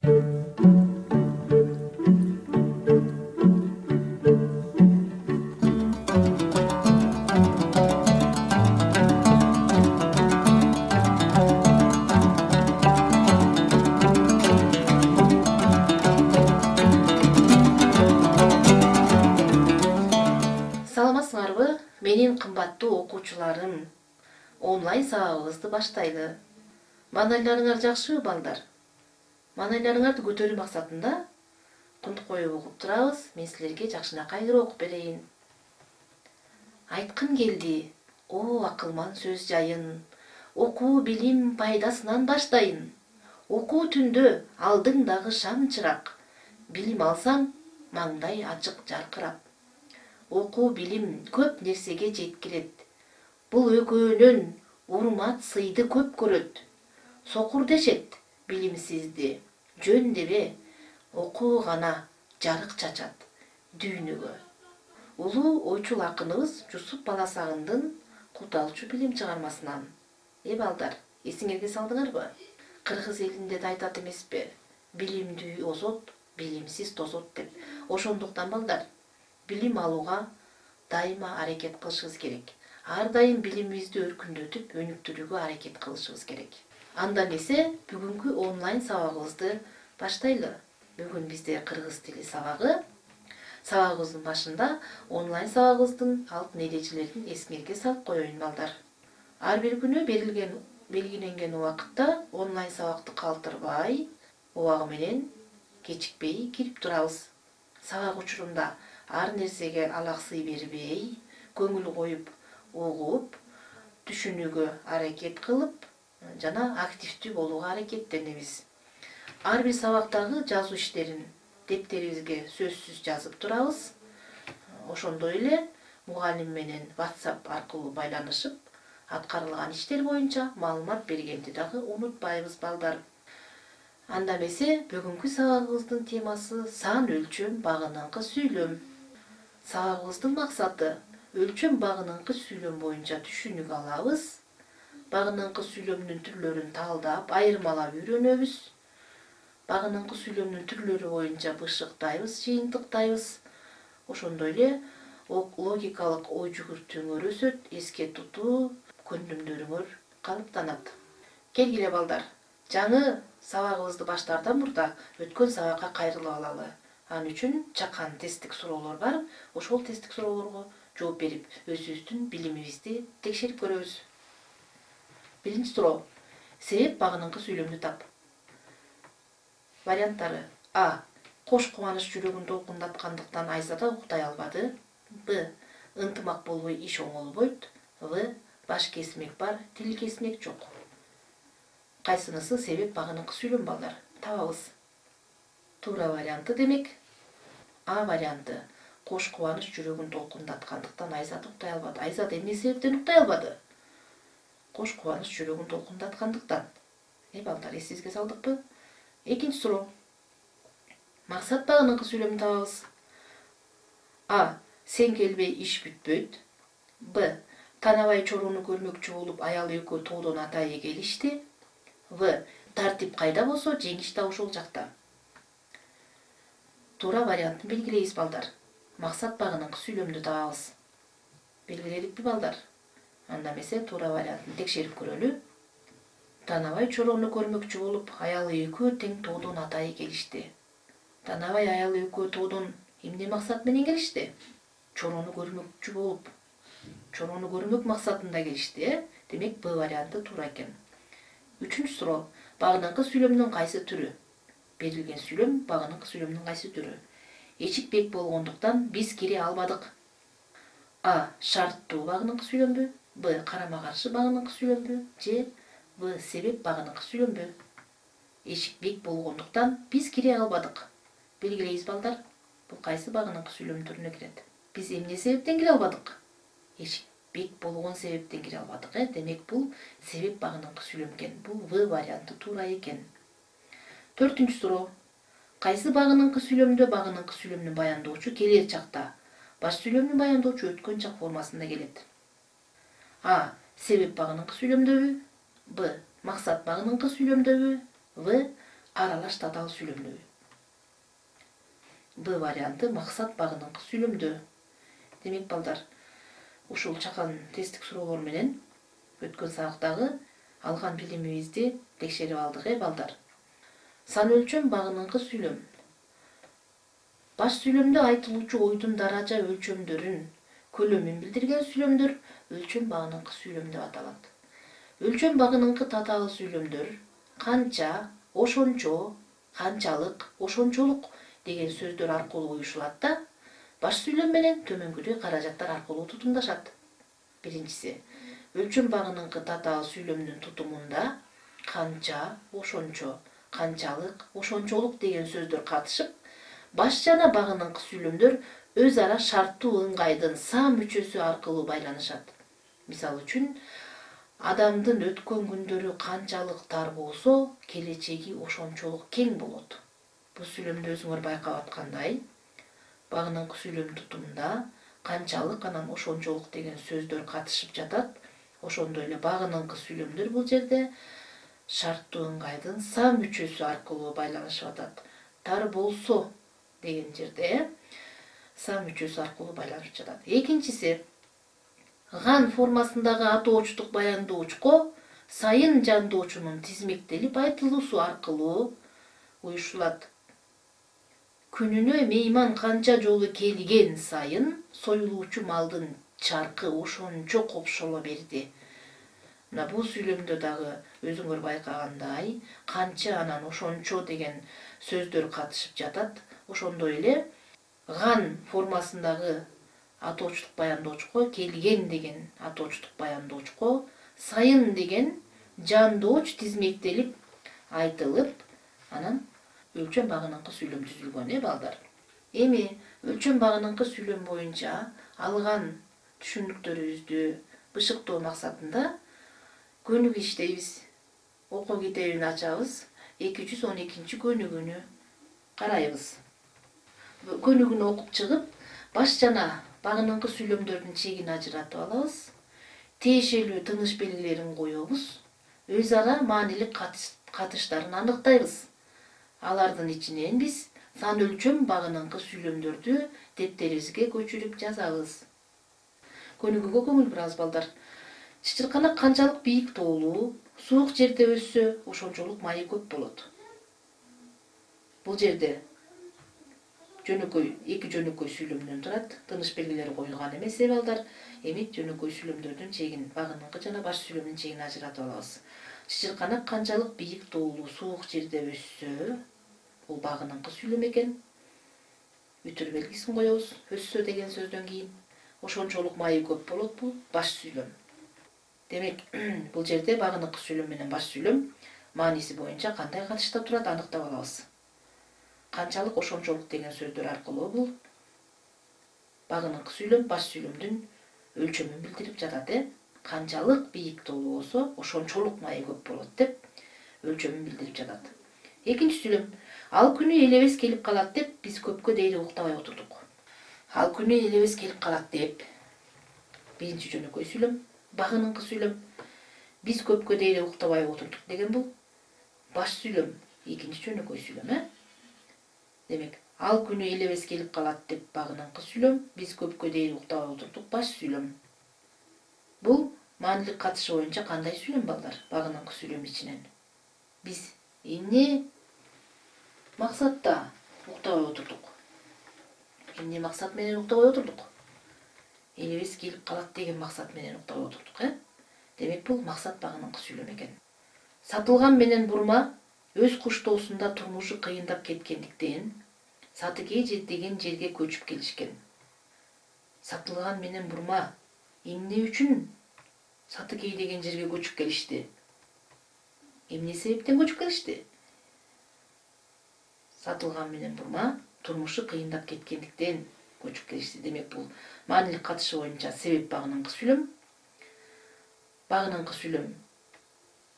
Саламатсыңарбы? Менин кымбаттуу окуучуларым. Онлайн сабагыбызды баштайлы. Маанайларыңар жакшыбы, балдар? Маанайларыңарды көтөрүү максатында кунт коюп окуп турабыз. Мен силерге жакшынакай окуп берейин. Айткым келди, о акылман сөз жайын. Окуу билим пайдасынан баштайын. Окуу түндө алдыңдагы шам чырак. Билим алсаң, маңдай ачык жаркырап. Окуу билим көп нерсеге жеткирет. Бул экөөнөн урмат сыйды көп көрөт. Сокур дешет билимсизди. Жөн дебе, окуу гана жарык чачат дүйнөгө. Улуу ойчул акыныбыз Жусуп Баласагындын Кут алчу билим чыгармасынан. Балдар, эсиңерге салдыңарбы? Кыргыз элинде да айтат эмеспи? Билимдүү озот, билимсиз тозот деп. Ошондуктан балдар, билим алууга дайыма аракет кылышыбыз керек. Ар дайым билимибизди өркүндөтүп, өнүктүрүүгө аракет кылышыбыз керек. Анда эмесе, бүгүнкү онлайн сабагыбызды баштайлы. Бүгүн бизде кыргыз тили сабагы. Сабагыбыздын башында онлайн сабагыбыздын алтын эрежелерин эсиңерге салып коеюн, балдар. Ар бир күнү белгиленген убакытта онлайн сабакты калтырбай, убагы менен кечикпей кирип турабыз. Сабак учурунда ар нерсеге алаксый бербей, көңүл коюп, угуп, түшүнүүгө аракет кылып, жана активдүү болууга аракеттенебиз. Ар бир сабактагы жазуу иштерин дептерибизге сөзсүз жазып турабыз. Ошондой эле мугалим менен WhatsApp аркылуу байланышып, аткарылган иштер боюнча маалымат бергенди дагы унутпайбыз, балдар. Анда эмесе, бүгүнкү сабагыбыздын темасы сан өлчөм багыныңкы сүйлөм. Сабагыбыздын максаты өлчөм багыныңкы сүйлөм боюнча түшүнүк алабыз. Багыныңкы сүйлөмдүн түрлөрүн талдап, айырмалап үйрөнөбүз. Багыныңкы сүйлөмдүн түрлөрү боюнча бышыктайбыз, жыйынтыктайбыз. Ошондой эле логикалык ой жүгүртүүңөр өсөт, эске тутуу көндүмдөрүңөр калыптанат. Келгиле, балдар, жаңы сабагыбызды баштаардан мурда өткөн сабакка кайрылып алалы. Ал үчүн чакан тесттик суроолор бар. Ошол тесттик суроолорго жооп берип, өзүбүздүн билимибизди текшерип көрөбүз. Биринчи суроо. Себеп багыныңкы сүйлөмдү тап. Варианттары: А. Кош кубаныч жүрөгүн толкундаткандыктан айзада уктай албады. Б. Ынтымак болбой иш оңолбойт. В. Баш кесмек бар, тил кесмек жок. Кайсынысы себеп багыныңкы сүйлөм, балдар? Табабыз. Туура варианты демек А варианты. Кош кубаныч жүрөгүн толкундаткандыктан Айзат уктай албады. Айзат эмне себептен уктай албады? Кош кубаныч жүрөгүн толкундаткандыктан. Балдар, эсибизге салдыкпы? Экинчи суроо. Максат багыныңкы сүйлөмүн табабыз. А. Сен келбей иш бүтпөйт. Б. Танабай чорууну көрмөкчү болуп, аял экөө тоодон атайы келишти. В. Тартип кайда болсо, жеңиш да ошол жакта. Туура вариантын белгилейбиз, балдар. Максат багыныңкы сүйлөмдү табабыз. Белгиледикпи, балдар? Анда эмесе туура вариантын текшерип көрөлү. Танабай чорууну көрмөкчү болуп, аялы экөө тең тоодон атайы келишти. Танабай аялы экөө тоодон эмне максат менен келишти? Чорууну көрмөкчү болуп, чорууну көрмөк максатында келишти. Демек, Б варианты туура экен. Үчүнчү суроо. Багыныңкы сүйлөмдүн кайсы түрү? Берилген сүйлөм багыныңкы сүйлөмдүн кайсы түрү? Эчик бек болгондуктан биз кире албадык. А. Шарттуу багыныңкы сүйлөмбү? Б. Карама-каршы багыныңкы сүйлөмбү? Же В. Себеп багыныңкы сүйлөмбү? Эчик бек болгондуктан биз кире албадык. Белгилейбиз, балдар. Бул кайсы багыныңкы сүйлөм түрүнө кирет? Биз эмне себептен кире албадык? Эчик бек болгон себептен кире албадык. Демек, бул себеп багыныңкы сүйлөм экен. Бул В варианты туура экен. Төртүнчү суроо. Кайсы багыныңкы сүйлөмдө багыныңкы сүйлөмдү баяндоочу келер чакта, баш сүйлөмдү баяндоочу өткөн чак формасында келет? А. Себеп багыныңкы сүйлөмдөбү? Б. Максат багыныңкы сүйлөмдөбү? В. аралаш татаал сүйлөмдүү. Б варианты максат багыныңкы сүйлөмдүү. Демек балдар, ушул чакан тесттик суроолор менен өткөн сабактагы алган билимибизди текшерип алдык, балдар. Сан өлчөм багыныңкы сүйлөм. Баш сүйлөмдө айтылуучу ойдун даража өлчөмдөрүн, көлөмүн билдирген сүйлөмдөр өлчөм багыныңкы сүйлөм деп аталат. Өлчөм багыныңкы татаал сүйлөмдөр канча, ошончо, канчалык, ошончолук деген сөздөр аркылуу уюшулат да, баш сүйлөм менен төмөнкүдөй каражаттар аркылуу тутумдашат. Биринчиси, өлчөм багыныңкы татаал сүйлөмдүн тутумунда канча, ошончо, канчалык, ошончолук деген сөздөр катышып, баш жана багыныңкы сүйлөмдөр өз ара шарттуу ыңгайдын са мүчөсү аркылуу байланышат. Мисалы үчүн, адамдын өткөн күндөрү канчалык тар болсо, келечеги ошончолук кең болот. Бул сүйлөмдү өзүңөр байкап аткандай, багыныңкы сүйлөм тутумунда канчалык анан ошончолук деген сөздөр катышып жатат. Ошондой эле багыныңкы сүйлөмдөр бул жерде шарттуу ыңгайдын са мүчөсү аркылуу байланышып атат. Тар болсо деген жерде са мүчөсү аркылуу байланышып жатат. Экинчиси, ган формасындагы атоочтук баяндоочко сайын жандоочунун тизмектелип айтылуусу аркылуу уюшулат. Күнүнө мейман канча жолу келген сайын союлуучу малдын чаркы ошончо копшоло берди. Мына бул сүйлөмдө дагы өзүңөр байкагандай, канча анан ошончо деген сөздөр катышып жатат. Ошондой эле ган формасындагы атоочтук баяндоочко келген деген атоочтук баяндоочко сайын деген жандооч тизмектелип айтылып, анан өлчөм багыныңкы сүйлөм түзүлгөн, балдар. Эми өлчөм багыныңкы сүйлөм боюнча алган түшүндүктөрүбүздү бышыктоо максатында көнүгүү иштейбиз. Окуу китебин ачабыз, 212 көнүгүүнү карайбыз. Көнүгүүнү окуп чыгып, баш жана багыныңкы сүйлөмдөрдүн чегин ажыратып алабыз. Тиешелүү тыныш белгилерин коебуз. Өз ара маанилик катыштарын аныктайбыз. Алардын ичинен биз сан өлчөм багыныңкы сүйлөмдөрдү дептерибизге көчүрүп жазабыз. Көнүгүүгө көңүл бурабыз, балдар. Чычырканак канчалык бийик тоолуу, суук жерде өссө, ошончолук майы көп болот. Бул жерде эки жөнөкөй сүйлөмдөн турат. Тыныш белгилери коюлган эмес, балдар. Эми жөнөкөй сүйлөмдөрдүн чегин, багыныңкы жана баш сүйлөмдүн чегин ажыратып алабыз. Чычырканак канчалык бийик тоолуу, суук жерде өссө, бул багыныңкы сүйлөм экен. Үтүр белгисин коебуз, өссө деген сөздөн кийин. Ошончолук майы көп болот, бул баш сүйлөм. Демек, бул жерде багыныңкы сүйлөм менен баш сүйлөм мааниси боюнча кандай катышта турат аныктап алабыз. Канчалык, ошончолук деген сөздөр аркылуу бул багыныңкы сүйлөм баш сүйлөмдүн өлчөмүн билдирип жатат. Канчалык бийик тоолуу болсо, ошончолук майы көп болот деп өлчөмүн билдирип жатат. Экинчи сүйлөм. Ал күнү элебес келип калат деп биз көпкө дейли уктабай отурдук. Ал күнү элебес келип калат деп биринчи жөнөкөй сүйлөм, багыныңкы сүйлөм. Биз көпкө дейли уктабай отурдук деген бул баш сүйлөм, экинчи жөнөкөй сүйлөм. Демек, ал күнү элебес келип калат деп багыныңкы сүйлөм, биз көпкө дейли уктабай отурдук баш сүйлөм. Бул маанилик катышы боюнча кандай сүйлөм, балдар? Багыныңкы сүйлөм ичинен биз эмне максатта уктабай отурдук? Эмне максат менен уктабай отурдук? Элебес келип калат деген максат менен уктабай отурдук, Демек, бул максат багыныңкы сүйлөм экен. Сатылган менен бурма өз куштоосунда турмушу кыйындап кеткендиктен Сатыкей деген жерге көчүп келишкен. Сатылган менен бурма эмне үчүн Сатыкей деген жерге көчүп келишти? Эмне себептен көчүп келишти? Сатылган менен бурма турмушу кыйындап кеткендиктен көчүп келишти. Демек, бул маанилик катышы боюнча себеп багыныңкы сүйлөм. Багыныңкы сүйлөм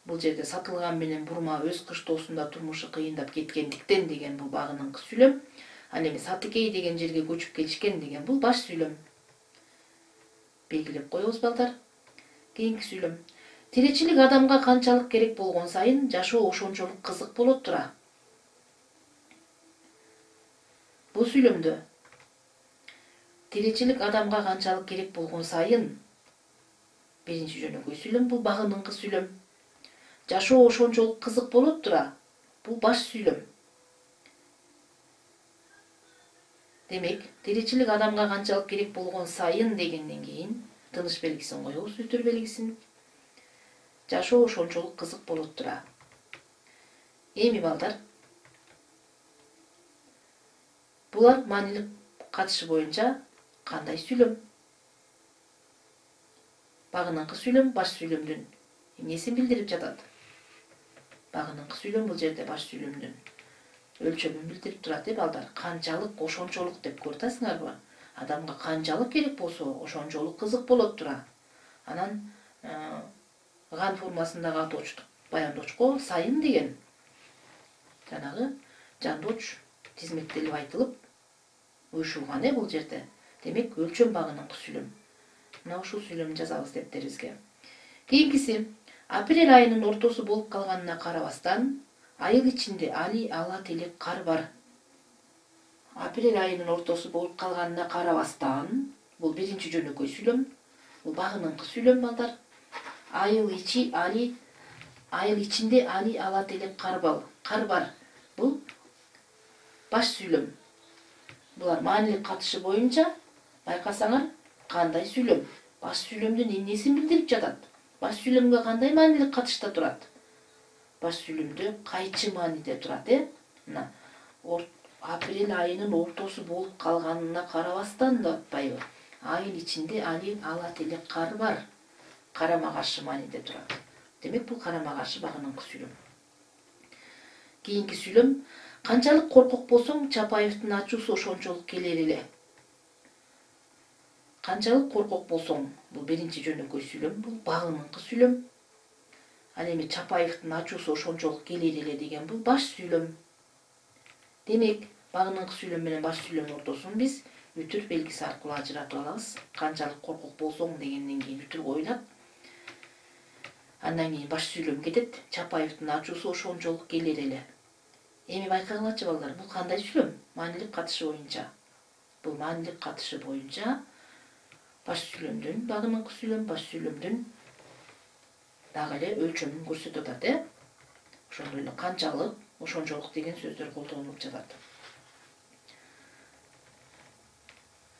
бул жерде сатылган менен бурма өз кыштоосунда турмушу кыйындап кеткендиктен деген бул багыныңкы сүйлөм. Ал эми Сатыкей деген жерге көчүп келишкен деген бул баш сүйлөм. Белгилеп коебуз, балдар. Кийинки сүйлөм. Тиричилик адамга канчалык керек болгон сайын жашоо ошончолук кызык болот тура. Бул сүйлөмдө тиричилик адамга канчалык керек болгон сайын биринчи жөнөкөй сүйлөм бул багыныңкы сүйлөм. Жашоо ошончолук кызык боло тура бул баш сүйлөм. Демек, тиричилик адамга канчалык керек болгон сайын дегенден кийин тыныш белгисин коебуз, үтүр белгисин. Жашоо ошончолук кызык боло тура. Эми балдар, булар маанилик катышы боюнча кандай сүйлөм? Багыныңкы сүйлөм баш сүйлөмдүн эмнесин билдирип жатат? Багыныңкы сүйлөм бул жерде баш сүйлөмдүн өлчөмүн билдирип турат, балдар. Канчалык, ошончолук деп көрүп атасыңарбы? Адамга канчалык керек болсо, ошончолук кызык болот тура. Анан ган формасындагы атоочтук баяндоочко сайын деген жанагы жандооч тизмектелип айтылып уюшулган бул жерде. Демек, өлчөм багыныңкы сүйлөм. Мына ушул сүйлөмдү жазабыз дептерибизге. Кийинкиси, апрель айынын ортосу болуп калганына карабастан, айыл ичинде ала телек кар бар. Апрель айынын ортосу болуп калганына карабастан, бул биринчи жөнөкөй сүйлөм. Бул багыныңкы сүйлөм, балдар. Айыл ичинде ала телек кар бар. Бул баш сүйлөм. Булар маанилик катышы боюнча байкасаңар кандай сүйлөм? Баш сүйлөмдүн эмнесин билдирип жатат? Баш сүйлөмгө кандай маанилик катышта турат? Баш сүйлөмдө кайчы мааниде турат, Мына апрель айынын ортосу болуп калганына карабастан да атпайбы? Айыл ичинде ала телек кар бар. Карама каршы мааниде турат. Демек, бул карама каршы багыныңкы сүйлөм. Кийинки сүйлөм, канчалык коркок болсоң, Чапаевдин ачуусу ошончолук келер эле. Канчалык коркок болсоң, бул биринчи жөнөкөй сүйлөм, бул багыныңкы сүйлөм. Ал эми Чапаевдин ачуусу ошончолук келер эле деген бул баш сүйлөм. Демек, багыныңкы сүйлөм менен баш сүйлөмдүн ортосун биз үтүр белгиси аркылуу ажыратып алабыз. Канчалык коркок болсоң дегенден кийин үтүр коюлат. Андан кийин баш сүйлөм кетет. Чапаевдин ачуусу ошончолук келер эле. Эми байкагылачы балдар, бул кандай сүйлөм? Маанилик катышы боюнча. Бул маанилик катышы боюнча баш сүйлөмдүн, багыныңкы сүйлөм баш сүйлөмдүн дагы эле өлчөмүн көрсөтүп атат, Ошондой эле канчалык, ошончолук деген сөздөр колдонулуп жатат.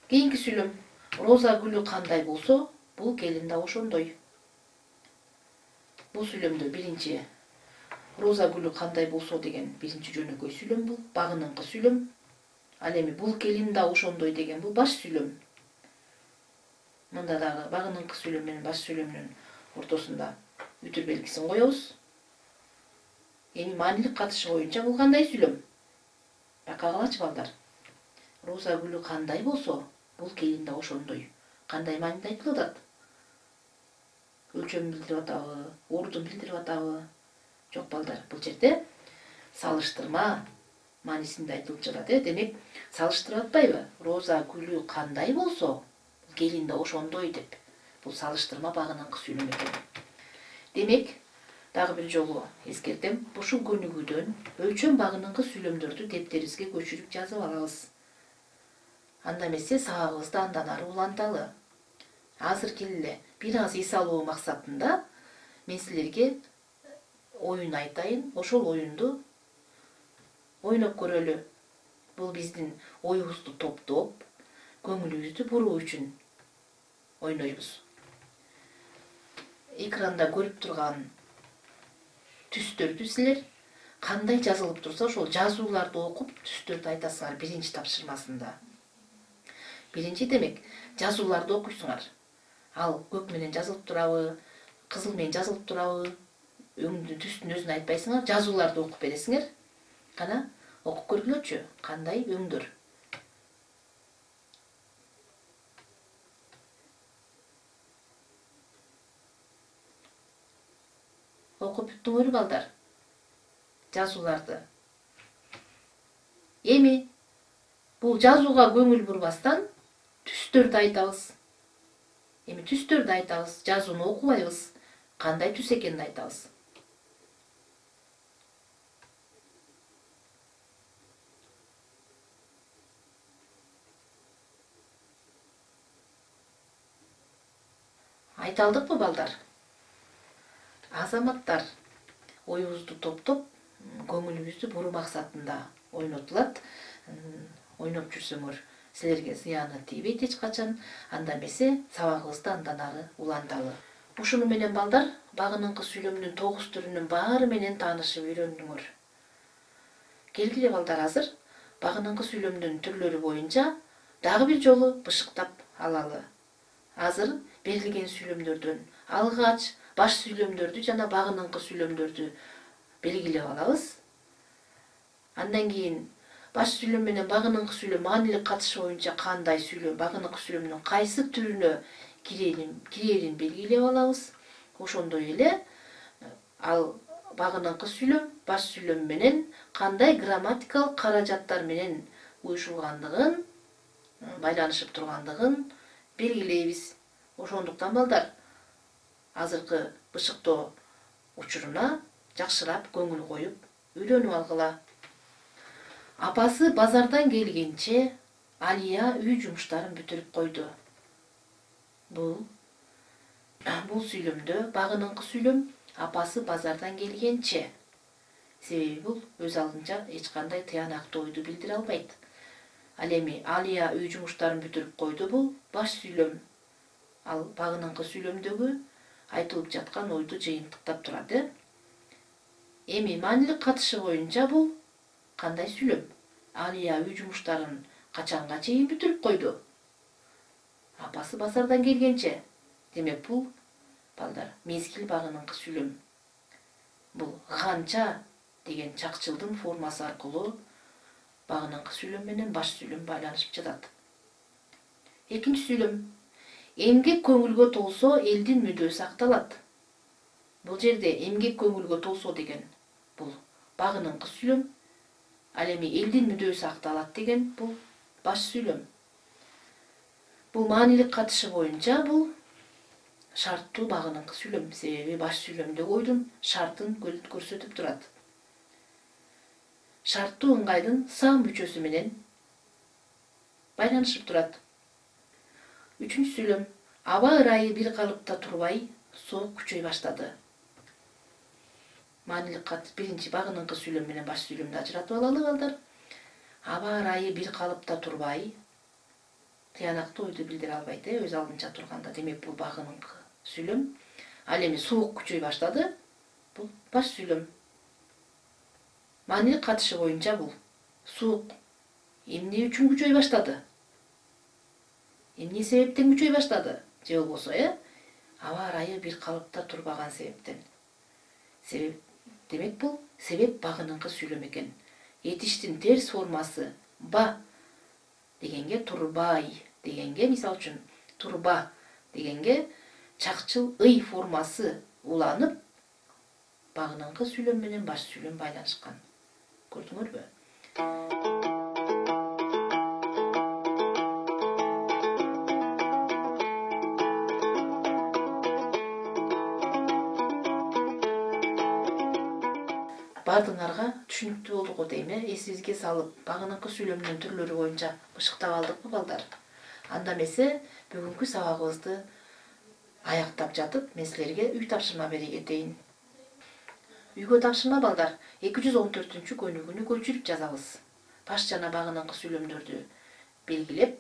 Кийинки сүйлөм, роза гүлү кандай болсо, бул келин да ошондой. Бул сүйлөмдө биринчи роза гүлү кандай болсо деген биринчи жөнөкөй сүйлөм, бул багыныңкы сүйлөм. Ал эми бул келин да ошондой деген бул баш сүйлөм. Мында дагы багыныңкы сүйлөм менен баш сүйлөмдүн ортосунда үтүр белгисин коебуз. Эми маанилик катышы боюнча бул кандай сүйлөм? Байкагылачы балдар. Роза гүлү кандай болсо, бул келин да ошондой. Кандай мааниде айтылып атат? Өлчөмүн билдирип атабы, ордун билдирип атабы? Жок, балдар, бул жерде салыштырма маанисинде айтылып жатат. Демек, салыштырып атпайбы? Роза гүлү кандай болсо, келин да ошондой деп. Бул салыштырма багыныңкы сүйлөм экен. Демек, дагы бир жолу эскертем, ушул көнүгүүдөн өлчөм багыныңкы сүйлөмдөрдү дептерибизге көчүрүп жазып алабыз. Анда эмесе сабагыбызды андан ары уланталы. Азыр келеле бир аз эс алуу максатында мен силерге оюн айтайын. Ошол оюнду ойноп көрөлү. Бул биздин оюбузду топтоп, көңүлүбүздү буруу үчүн ойнойбуз. Экранда көрүп турган түстөрдү силер кандай жазылып турса, ошол жазууларды окуп түстөрдү айтасыңар биринчи тапшырмасында. Биринчи, демек, жазууларды окуйсуңар. Ал көк менен жазылып турабы, кызыл менен жазылып турабы, түстүн өзүн айтпайсыңар, жазууларды окуп бересиңер. Кана окуп көргүлөчү, кандай өңдөр. Окуп бүттүңөрбү балдар? Жазууларды. Эми бул жазууга көңүл бурбастан түстөрдү айтабыз. Жазууну окубайбыз. Кандай түс экенин айтабыз. Айта алдыкпы балдар? Азаматтар оюбузду топтоп, көңүлүбүздү буруу максатында ойнотулат. Ойноп жүрсөңөр силерге зыяны тийбейт эч качан. Анда эмесе сабагыбызды андан ары уланталы. Ушуну менен балдар багыныңкы сүйлөмдүн 9 түрүнүн баары менен таанышып үйрөндүңөр. Келгиле балдар, азыр багыныңкы сүйлөмдүн түрлөрү боюнча дагы бир жолу бышыктап алалы. Азыр берилген сүйлөмдөрдөн алгач баш сүйлөмдөрдү жана багыныңкы сүйлөмдөрдү белгилеп алабыз. Андан кийин баш сүйлөм менен багыныңкы сүйлөм маанилик катышы боюнча кандай сүйлөм, багыныңкы сүйлөмдүн кайсы түрүнө кирерин белгилеп алабыз. Ошондой эле ал багыныңкы сүйлөм баш сүйлөм менен кандай грамматикалык каражаттар менен уюшулгандыгын, байланышып тургандыгын белгилейбиз. Ошондуктан балдар азыркы бышыктоо учуруна жакшырап көңүл коюп үйрөнүп алгыла. Апасы базардан келгенче Алия үй жумуштарын бүтүрүп койду. Бул сүйлөмдө багыныңкы сүйлөм апасы базардан келгенче. Себеби бул өз алдынча эч кандай тыянактуу ойду билдире албайт. Ал эми Алия үй жумуштарын бүтүрүп койду, бул баш сүйлөм. Ал багыныңкы сүйлөмдөгү айтылып жаткан ойду жыйынтыктап турат. Эми маанилик катышы боюнча бул кандай сүйлөм? Алия үй жумуштарын качанга чейин бүтүрүп койду? Апасы базардан келгенче. Демек бул балдар мезгил багыныңкы сүйлөм. Бул канча деген чакчылдын формасы аркылуу багыныңкы сүйлөм менен баш сүйлөм байланышып жатат. Экинчи сүйлөм. Эмгек көңүлгө толсо элдин мүдөөсү акталат. Бул жерде эмгек көңүлгө толсо деген бул багыныңкы сүйлөм. Ал эми элдин мүдөөсү акталат деген бул баш сүйлөм. Бул маанилик катышы боюнча бул шарттуу багыныңкы сүйлөм. Себеби баш сүйлөмдөгү ойдун шартын көрсөтүп турат. Шарттуу ыңгайдын сам мүчөсү менен байланышып турат. Үчүнчү сүйлөм. Аба ырайы бир калыпта турбай, соок күчөй баштады. Маанилик биринчи багыныңкы сүйлөм менен баш сүйлөмдү ажыратып алалы балдар. Аба ырайы бир калыпта турбай, тыянактуу ойду билдире албайт, өз алдынча турганда. Демек бул багыныңкы сүйлөм. Ал эми соок күчөй баштады. Бул баш сүйлөм. Маанилик катышы боюнча бул соок эмне үчүн күчөй баштады? Эмне себептен күчөй баштады? Же болбосо, аба ырайы бир калыпта турбаган себептен. Демек бул себеп багыныңкы сүйлөм экен. Этиштин терс формасы ба дегенге турбай дегенге, мисалы үчүн турба дегенге чакчыл ый формасы уланып, багыныңкы сүйлөм менен баш сүйлөм байланышкан. Көрдүңөрбү? Бардыңарга түшүнүктүү болду го дейм, эсибизге салып, багыныңкы сүйлөмдүн түрлөрү боюнча бышыктап алдыкпы балдар? Анда эмесе бүгүнкү сабагыбызды аяктап жатып, мен силерге үй тапшырма бере кетейин. Үйгө тапшырма балдар 214 көнүгүүнү көчүрүп жазабыз. Баш жана багыныңкы сүйлөмдөрдү белгилеп,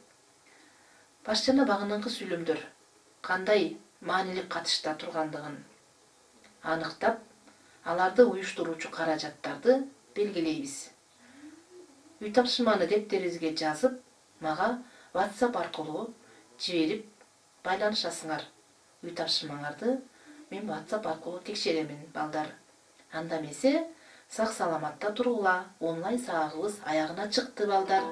баш жана багыныңкы сүйлөмдөр кандай маанилик катышта тургандыгын аныктап, аларды уюштуруучу каражаттарды белгилейбиз. Үй тапшырманы дептериңизге жазып, мага WhatsApp аркылуу жиберип байланышасыңар. Үй тапшырмаңарды мен WhatsApp аркылуу текшеремин балдар. Анда эмесе сак саламатта тургула. Онлайн сабагыбыз аягына чыкты балдар.